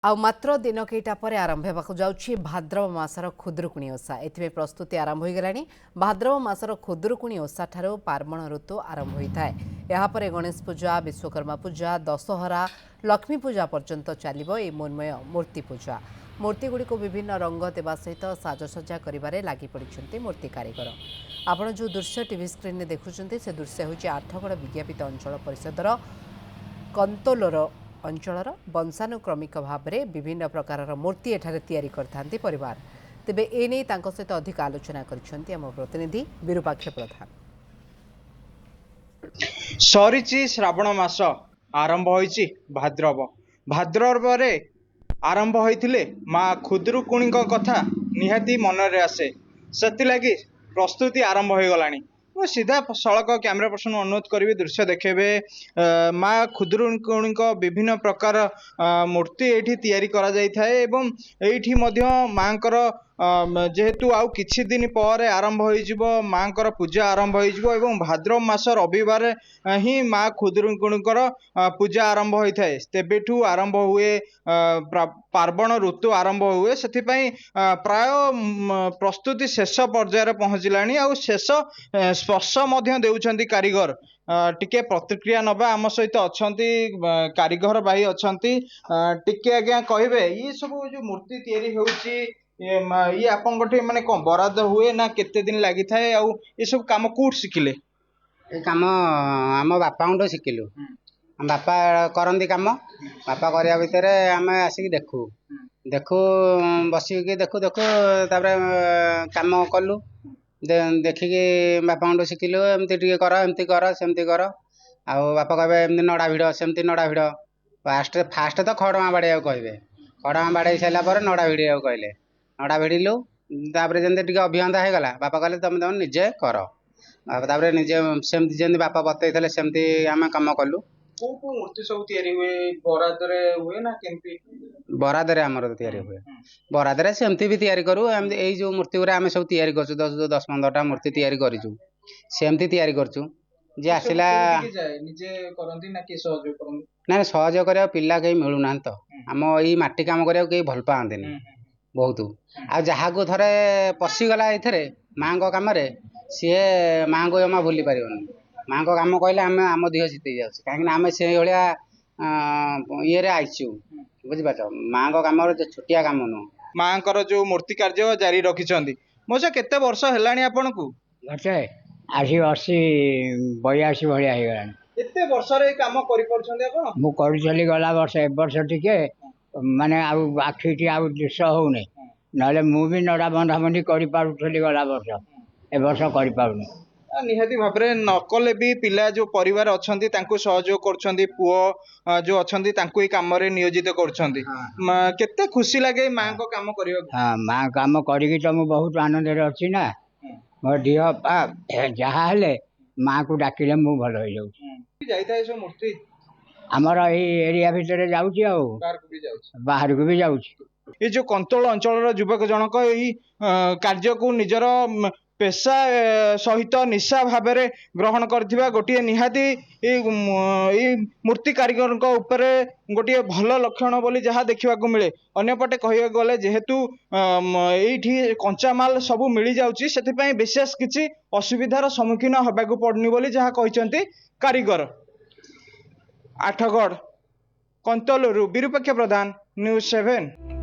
ଆଉ ମାତ୍ର ଦିନ କେଇଟା ପରେ ଆରମ୍ଭ ହେବାକୁ ଯାଉଛି ଭାଦ୍ରବ ମାସର ଖୁଦୁରୁକୁଣି ଓଷା। ଏଥିପାଇଁ ପ୍ରସ୍ତୁତି ଆରମ୍ଭ ହୋଇଗଲାଣି। ଭାଦ୍ରବ ମାସର ଖୁଦୁରୁକୁଣି ଓଷାଠାରୁ ପାର୍ବଣ ଋତୁ ଆରମ୍ଭ ହୋଇଥାଏ। ଏହାପରେ ଗଣେଶ ପୂଜା, ବିଶ୍ୱକର୍ମା ପୂଜା, ଦଶହରା, ଲକ୍ଷ୍ମୀ ପୂଜା ପର୍ଯ୍ୟନ୍ତ ଚାଲିବ ଏହି ମୃଣ୍ମୟ ମୂର୍ତ୍ତି ପୂଜା। ମୂର୍ତ୍ତିଗୁଡ଼ିକୁ ବିଭିନ୍ନ ରଙ୍ଗ ଦେବା ସହିତ ସାଜସଜ୍ଜା କରିବାରେ ଲାଗି ପଡ଼ିଛନ୍ତି ମୂର୍ତ୍ତି କାରିଗର। ଆପଣ ଯେଉଁ ଦୃଶ୍ୟ ଟିଭି ସ୍କ୍ରିନ୍ରେ ଦେଖୁଛନ୍ତି ସେ ଦୃଶ୍ୟ ହେଉଛି ଆଠଗଡ଼ ବିଜ୍ଞାପିତ ଅଞ୍ଚଳ ପରିଷଦର କନ୍ତୋଲର ଅଞ୍ଚଳର ବଂଶାନୁକ୍ରମିକ ଭାବରେ ବିଭିନ୍ନ ପ୍ରକାରର ମୂର୍ତ୍ତି ଏଠାରେ ତିଆରି କରିଥାନ୍ତି ପରିବାର। ତେବେ ଏନେଇ ତାଙ୍କ ସହିତ ଅଧିକ ଆଲୋଚନା କରିଛନ୍ତି ଆମ ପ୍ରତିନିଧି ବିରୁପାକ୍ଷ ପ୍ରଧାନ। ସରିଛି ଶ୍ରାବଣ ମାସ, ଆରମ୍ଭ ହୋଇଛି ଭାଦ୍ରବ। ଭାଦ୍ରବରେ ଆରମ୍ଭ ହୋଇଥିଲେ ମା ଖୁଦୁରୁକୁଣିଙ୍କ କଥା ନିହାତି ମନରେ ଆସେ। ସେଥିଲାଗି ପ୍ରସ୍ତୁତି ଆରମ୍ଭ ହୋଇଗଲାଣି। ମୁଁ ସିଧା ସଳଖ କ୍ୟାମେରା ପର୍ସନକୁ ଅନୁରୋଧ କରିବି ଦୃଶ୍ୟ ଦେଖେଇବେ। ମା ଖୁଦୁରୁକୁଣିଙ୍କ ବିଭିନ୍ନ ପ୍ରକାର ମୂର୍ତ୍ତି ଏଇଠି ତିଆରି କରାଯାଇଥାଏ ଏବଂ ଏଇଠି ମଧ୍ୟ ମାଙ୍କର ଯେହେତୁ ଆଉ କିଛି ଦିନ ପରେ ଆରମ୍ଭ ହୋଇଯିବ, ମାଙ୍କର ପୂଜା ଆରମ୍ଭ ହୋଇଯିବ ଏବଂ ଭାଦ୍ରବ ମାସ ରବିବାର ହିଁ ମା ଖୁଦୁରୁକୁଣିଙ୍କର ପୂଜା ଆରମ୍ଭ ହୋଇଥାଏ। ତେବେଠୁ ଆରମ୍ଭ ହୁଏ ପାର୍ବଣ ଋତୁ ଆରମ୍ଭ ହୁଏ। ସେଥିପାଇଁ ପ୍ରାୟ ପ୍ରସ୍ତୁତି ଶେଷ ପର୍ଯ୍ୟାୟରେ ପହଞ୍ଚିଲାଣି ଆଉ ଶେଷ ସ୍ପର୍ଶ ମଧ୍ୟ ଦେଉଛନ୍ତି କାରିଗର। ଟିକେ ପ୍ରତିକ୍ରିୟା ନବା, ଆମ ସହିତ ଅଛନ୍ତି କାରିଗର ଭାଇ ଅଛନ୍ତି। ଟିକେ ଆଜ୍ଞା କହିବେ, ଇଏ ସବୁ ଯୋଉ ମୂର୍ତ୍ତି ତିଆରି ହେଉଛି ଇଏ ଆପଣଙ୍କଠି ମାନେ କଣ ବରାଦ ହୁଏ ନା କେତେ ଦିନ ଲାଗିଥାଏ? ଆଉ ଏସବୁ କାମ କୋଉଠି ଶିଖିଲେ? ଏ କାମ ଆମ ବାପାଙ୍କଠୁ ଶିଖିଲୁ। ଆମ ବାପା କରନ୍ତି କାମ। ବାପା କରିବା ଭିତରେ ଆମେ ଆସିକି ଦେଖୁ ବସିକି ଦେଖୁ ତାପରେ କାମ କଲୁ। ଦେଖିକି ବାପାଙ୍କଠୁ ଶିଖିଲୁ। ଏମିତି ଟିକେ କର, ଏମିତି କର, ସେମିତି କର। ଆଉ ବାପା କହିବେ ଏମିତି ନଡ଼ା ଭିଡ଼, ସେମିତି ନଡ଼ା ଭିଡ଼। ଫାଷ୍ଟ ତ ଖଡ଼ମା ବାଡ଼େଇବାକୁ କହିବେ। ଖଡ଼ମା ବାଡ଼େଇ ସାରିଲା ପରେ ନଡ଼ା ଭିଡ଼ିବାକୁ କହିଲେ। ନଡ଼ା ଭିଡ଼ିଲୁ। ତାପରେ ଯେମିତି ଟିକେ ଅଭିଜ୍ଞତା ହେଇଗଲା, ବାପା କହିଲେ ତମେ ନିଜେ କର। ତାପରେ ନିଜେ ସେମିତି ଯେମିତି ବାପା ବତେଇଥିଲେ ସେମିତି ଆମେ କାମ କଲୁ। କୋଉ କୋଉ ମୂର୍ତ୍ତି ସବୁ ତିଆରି ହୁଏ? ବରାଦରେ ହୁଏ ନା କେମିତି? ବରାଦରେ ଆମର ତିଆରି ହୁଏ। ବରାଦରେ ସେମିତି ବି ତିଆରି କରୁ। ଏମିତି ଏଇ ଯୋଉ ମୂର୍ତ୍ତି ଗୁରା ଆମେ ସବୁ ତିଆରି କରୁଛୁ, 10-15ଟା ମୂର୍ତ୍ତି ତିଆରି କରିଛୁ। ସେମିତି ତିଆରି କରୁଛୁ। ଯେ ଆସିଲା ନିଜେ କରନ୍ତି ନା କିଏ ସହଯୋଗ କରନ୍ତି? ନାଇଁ, ସହଯୋଗ କରିବାକୁ ପିଲା କେହି ମିଳୁନାହାନ୍ତି ତ। ଆମ ଏଇ ମାଟି କାମ କରିବାକୁ କେହି ଭଲ ପାଆନ୍ତିନି ବହୁତ। ଆଉ ଯାହାକୁ ଥରେ ପଶିଗଲା ଏଇଥିରେ ମାଙ୍କ କାମରେ, ସିଏ ମାଙ୍କୁ ଜମା ଭୁଲି ପାରିବନି। ମାଙ୍କ କାମ କହିଲେ ଆମେ ଆମ ଦେହ ଜିତେଇ ଯାଉଛି। କାହିଁକିନା ଆମେ ସେଇଭଳିଆ ଇଏରେ ଆଇଛୁ। ବୁଝିପାରୁଛ, ମାଙ୍କ କାମରେ ଛୋଟିଆ କାମ ନୁହଁ। ମାଙ୍କର ଯୋଉ ମୂର୍ତ୍ତି କାର୍ଯ୍ୟ ଜାରି ରଖିଛନ୍ତି। ମଉସା, କେତେ ବର୍ଷ ହେଲାଣି ଆପଣଙ୍କୁ? ଆସି 82 ଭଳିଆ ହେଇଗଲାଣି। ଏତେ ବର୍ଷରେ ଏଇ କାମ କରିପାରୁଛନ୍ତି ଆପଣ? ମୁଁ କରୁଥିଲି ଗଲା ବର୍ଷ। ଏ ବର୍ଷ ଟିକେ ମାନେ ଆଉ ଆଖିଟି ଆଉ ଦୃଶ୍ୟ ହଉନି। ନହେଲେ ମୁଁ ବି ନଡ଼ା ବନ୍ଧାବନ୍ଧି କରିପାରୁଥିଲି ଗଲା ବର୍ଷ। ଏ ବର୍ଷ କରିପାରୁନି। ନିହାତି ଭାବରେ ନ କଲେ ବି ପିଲା ଯୋଉ ପରିବାର ଅଛନ୍ତି ତାଙ୍କୁ ସହଯୋଗ କରୁଛନ୍ତି। ପୁଅ ଯୋଉ ଅଛନ୍ତି ତାଙ୍କୁ ଏଇ କାମରେ ନିୟୋଜିତ କରୁଛନ୍ତି। କେତେ ଖୁସି ଲାଗେ ମାଙ୍କ କାମ କରିବାକୁ। ହଁ, ମା କାମ କରିକି ତ ମୁଁ ବହୁତ ଆନନ୍ଦରେ ଅଛି ନା। ମୋ ଦେହ ଯାହା ହେଲେ ମାକୁ ଡାକିଲେ ମୁଁ ଭଲ ହେଇଯାଉଛି। ଯାଇଥାଏ ସବୁ ମୂର୍ତ୍ତି ଆମର ଏଇ ଏରିଆ ଭିତରେ ଯାଉଛି, ଆଉ ବାହାରକୁ ବି ଯାଉଛି। ଏ ଯୋଉ କନ୍ତୋଳ ଅଞ୍ଚଳର ଯୁବକ ଜଣକ ଏଇ କାର୍ଯ୍ୟକୁ ନିଜର ପେଶା ସହିତ ନିଶା ଭାବରେ ଗ୍ରହଣ କରିଥିବା ଗୋଟିଏ ନିହାତି ଏଇ ମୂର୍ତ୍ତି କାରିଗରଙ୍କ ଉପରେ ଗୋଟିଏ ଭଲ ଲକ୍ଷଣ ବୋଲି ଯାହା ଦେଖିବାକୁ ମିଳେ। ଅନ୍ୟପଟେ କହିବାକୁ ଗଲେ ଯେହେତୁ ଏଇଠି କଞ୍ଚାମାଲ ସବୁ ମିଳିଯାଉଛି, ସେଥିପାଇଁ ବିଶେଷ କିଛି ଅସୁବିଧାର ସମ୍ମୁଖୀନ ହେବାକୁ ପଡୁନି ବୋଲି ଯାହା କହିଛନ୍ତି କାରିଗର। ଆଠଗଡ଼ କନ୍ତୋଲରୁ ବିରୁପାକ୍ଷ ପ୍ରଧାନ, ନ୍ୟୁଜ୍ 7।